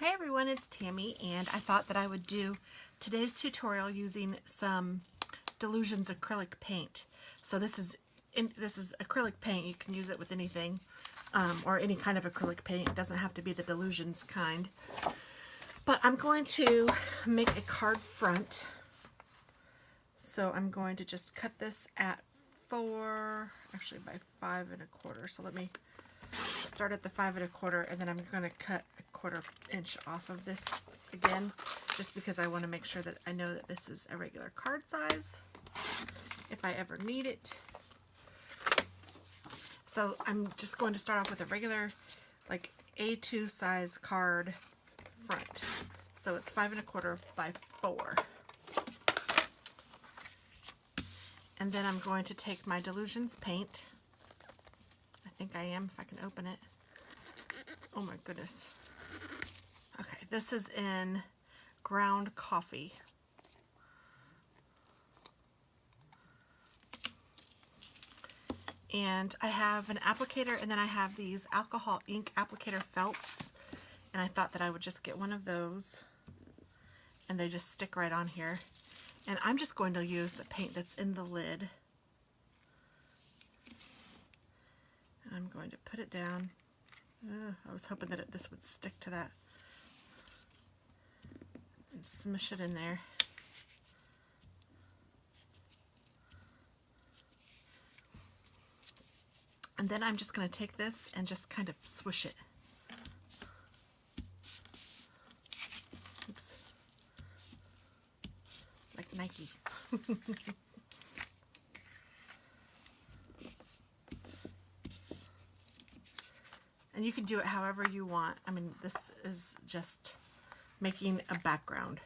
Hi everyone, it's Tammy, and I thought that I would do today's tutorial using some Dylusions acrylic paint. So this is acrylic paint. You can use it with anything, or any kind of acrylic paint. It doesn't have to be the Dylusions kind. But I'm going to make a card front. So I'm going to just cut this at 4, actually by 5 1/4. So let me start at the 5 1/4, and then I'm going to cut a 1/4 inch off of this again, just because I want to make sure that I know that this is a regular card size if I ever need it. So I'm just going to start off with a regular, like A2 size card front. So it's 5 1/4 by 4. And then I'm going to take my Dylusions paint. I think I am, if I can open it. Oh my goodness. Okay, this is in ground coffee. And I have an applicator, and then I have these alcohol ink applicator felts. And I thought that I would just get one of those, and they just stick right on here. And I'm just going to use the paint that's in the lid. I'm going to put it down. I was hoping that this would stick to that. And smush it in there. And then I'm just going to take this and just kind of swish it. Oops. Like Nike. And you can do it however you want. I mean, this is just making a background.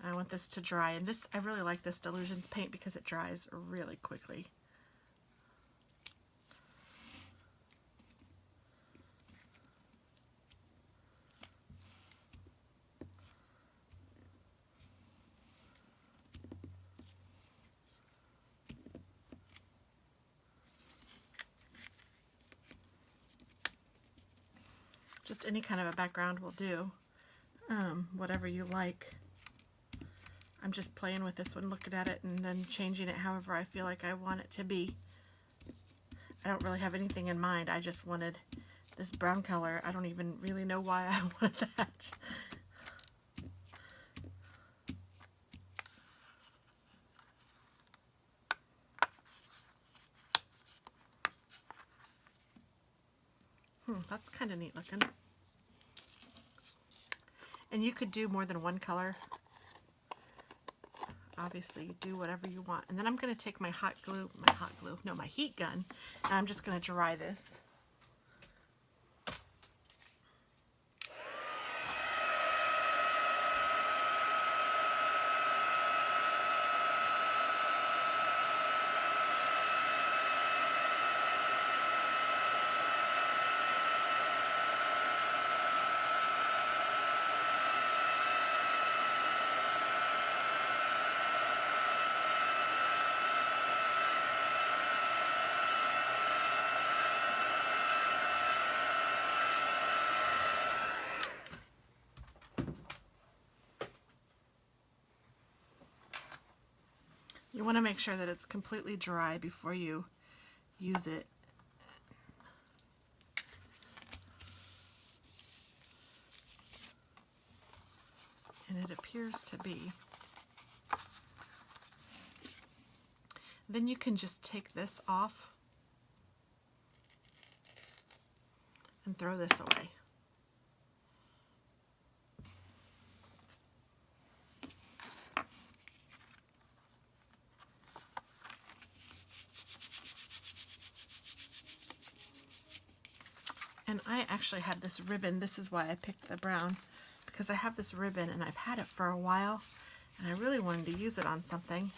I want this to dry, and this, I really like this Dylusions paint because it dries really quickly. Just any kind of a background will do, whatever you like. I'm just playing with this one, looking at it, and then changing it however I feel like I want it to be. I don't really have anything in mind. I just wanted this brown color. I don't even really know why I wanted that. That's kind of neat looking. And you could do more than one color. Obviously, you do whatever you want. And then I'm going to take my my heat gun, and I'm just going to dry this. You want to make sure that it's completely dry before you use it. And it appears to be. Then you can just take this off and throw this away. And I actually had this ribbon. This is why I picked the brown, because I have this ribbon and I've had it for a while, and I really wanted to use it on something.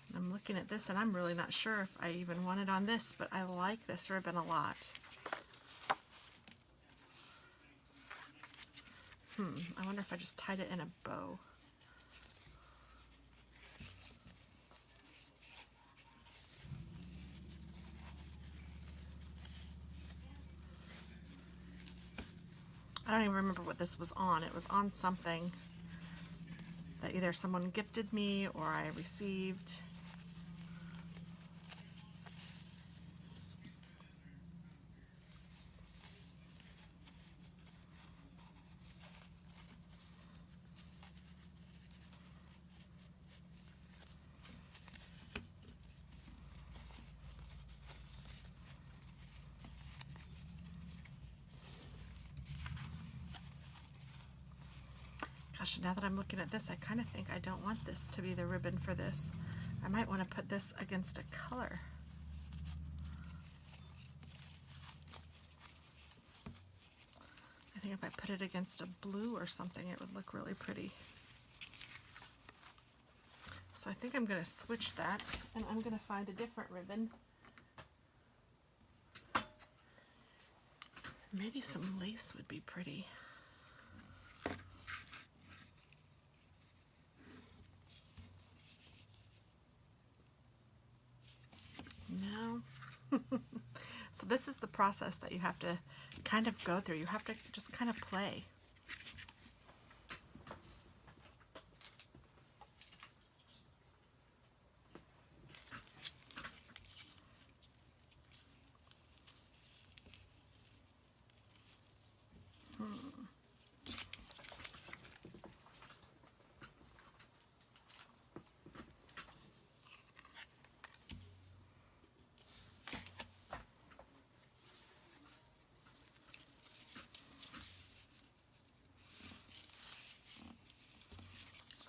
And I'm looking at this and I'm really not sure if I even want it on this, but I like this ribbon a lot. I wonder if I just tied it in a bow. I don't even remember what this was on. It was on something that either someone gifted me or I received. Gosh, now that I'm looking at this, I kind of think I don't want this to be the ribbon for this. I might want to put this against a color. I think if I put it against a blue or something, it would look really pretty. So I think I'm going to switch that, and I'm going to find a different ribbon. Maybe some lace would be pretty. No. So this is the process that you have to kind of go through. You have to just kind of play.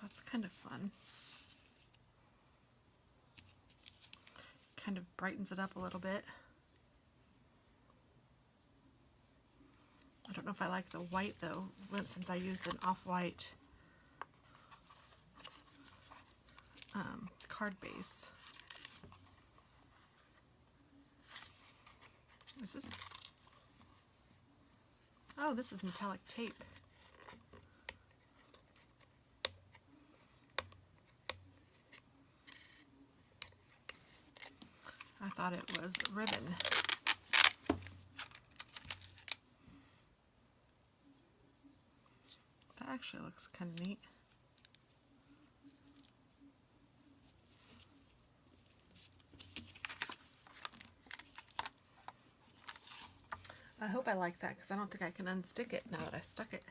That's kind of fun. Kind of brightens it up a little bit. I don't know if I like the white though, since I used an off-white card base. Is this? Oh, this is metallic tape. I thought it was ribbon. That actually looks kind of neat. I hope I like that because I don't think I can unstick it now that I stuck it.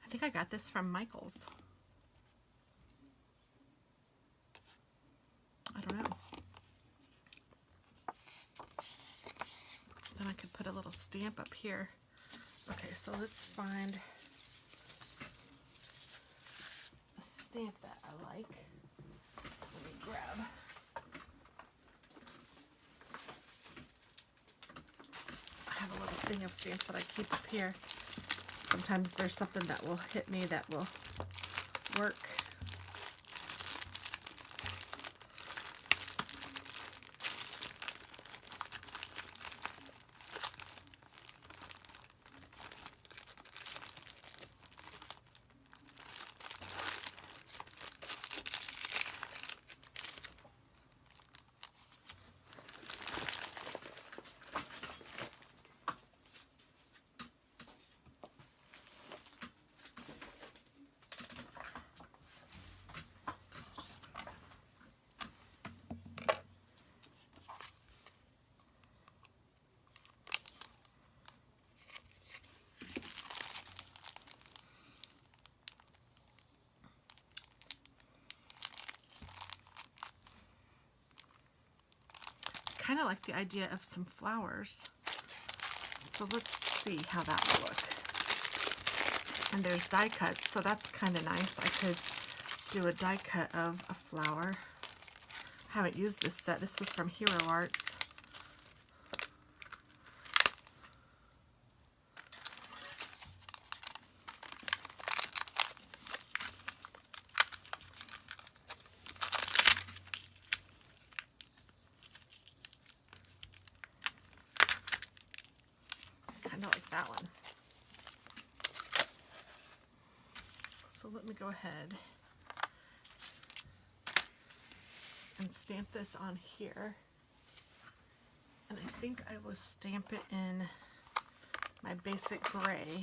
I think I got this from Michael's. I don't know. Then I could put a little stamp up here. Okay, so let's find a stamp that I like. Let me grab. I have a little thing of stamps that I keep up here. Sometimes there's something that will hit me that will work. Kind of like the idea of some flowers. So let's see how that will look. And there's die cuts, so that's kind of nice. I could do a die cut of a flower. I haven't used this set. This was from Hero Arts. Kind of like that one. So let me go ahead and stamp this on here. And I think I will stamp it in my basic gray.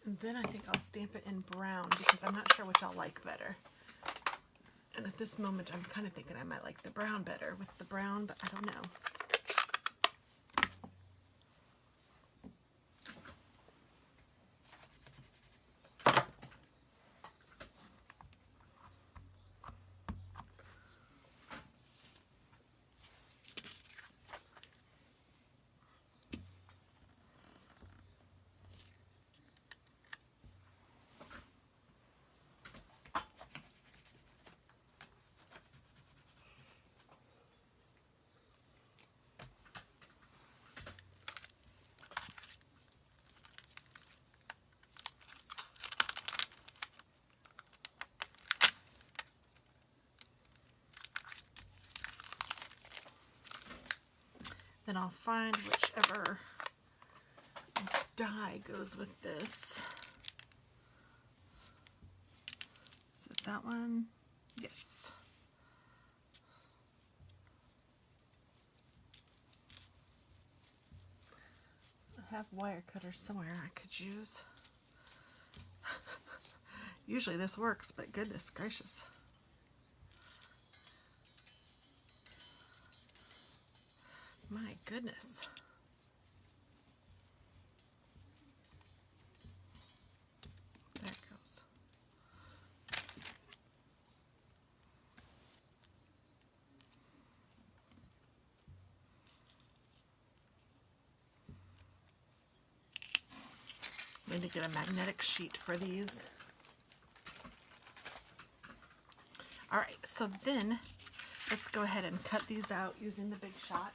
And then I think I'll stamp it in brown because I'm not sure which I'll like better. And at this moment, I'm kind of thinking I might like the brown better with the brown, but I don't know. Then I'll find whichever dye goes with this. Is it that one? Yes. I have wire cutters somewhere I could use. Usually this works, but goodness gracious. My goodness. There it goes. Need to get a magnetic sheet for these. All right, so then let's go ahead and cut these out using the Big Shot.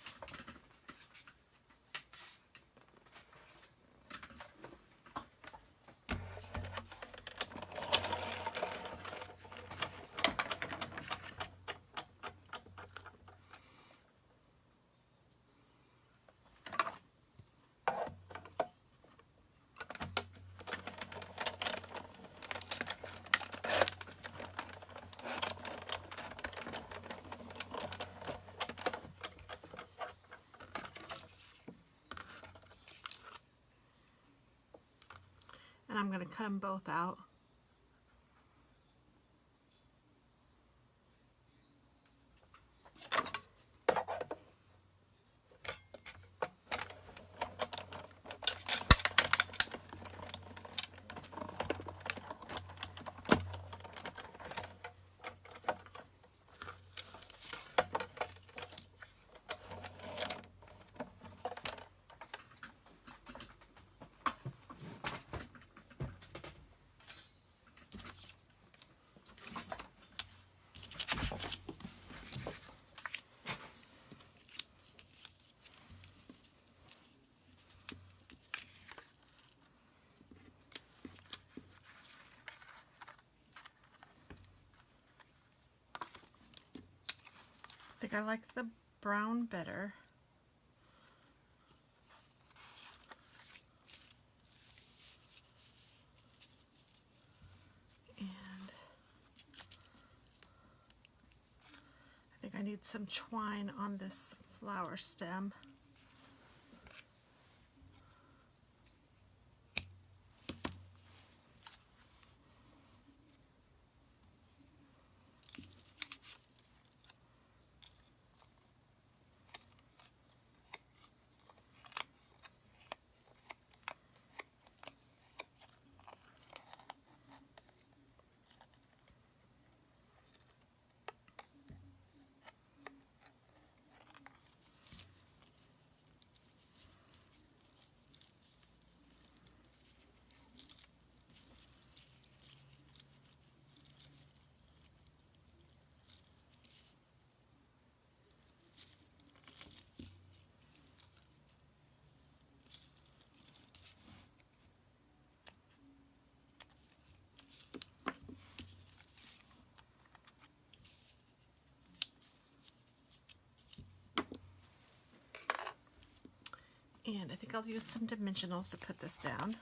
And I'm going to cut them both out. I think I like the brown better. And I think I need some twine on this flower stem. And I think I'll use some dimensionals to put this down.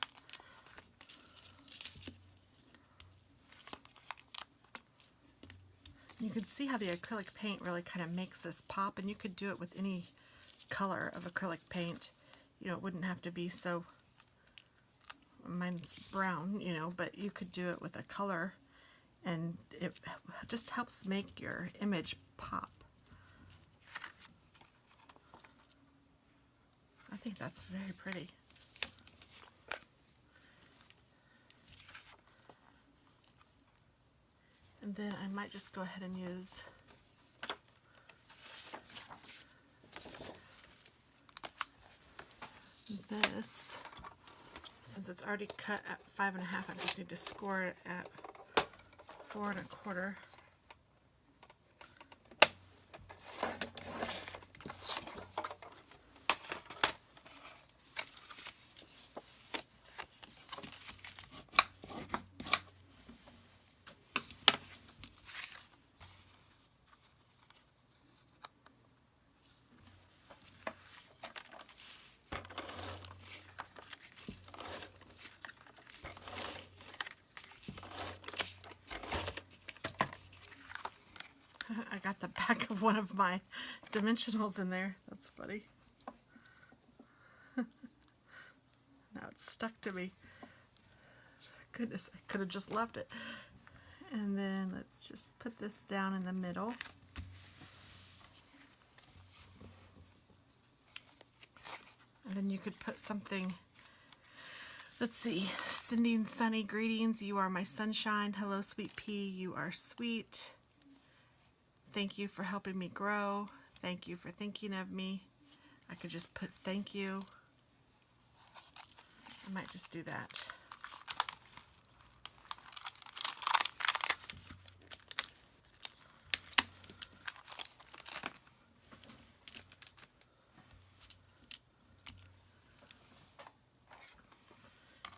You can see how the acrylic paint really kind of makes this pop, and you could do it with any color of acrylic paint. You know, it wouldn't have to be so, mine's brown, you know, but you could do it with a color, and it just helps make your image pop. I think that's very pretty. And then I might just go ahead and use this. Since it's already cut at 5.5, I just need to score it at 4 1/4. I got the back of one of my dimensionals in there. That's funny. Now it's stuck to me. Goodness, I could have just left it. And then let's just put this down in the middle. And then you could put something, let's see, sending sunny greetings. You are my sunshine. Hello, sweet pea. You are sweet. Thank you for helping me grow. Thank you for thinking of me. I could just put thank you. I might just do that.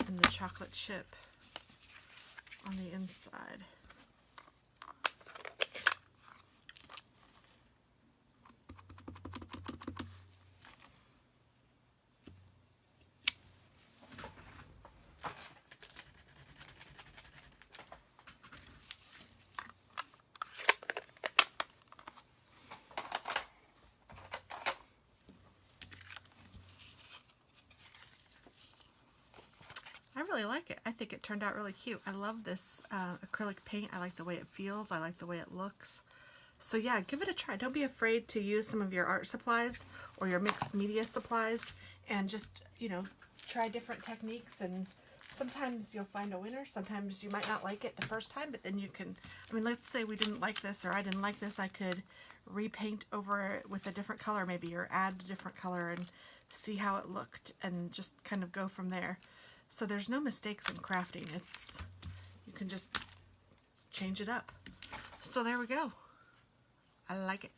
And the chocolate chip on the inside. I really like it. I think it turned out really cute. I love this acrylic paint. I like the way it feels. I like the way it looks. So yeah, give it a try. Don't be afraid to use some of your art supplies or your mixed media supplies and just, you know, try different techniques. And sometimes you'll find a winner. Sometimes you might not like it the first time, but then you can, I mean, let's say we didn't like this or I didn't like this. I could repaint over it with a different color maybe, or add a different color and see how it looked and just kind of go from there. So there's no mistakes in crafting. It's, you can just change it up. So there we go. I like it.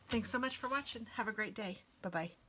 Thanks so much for watching. Have a great day. Bye-bye.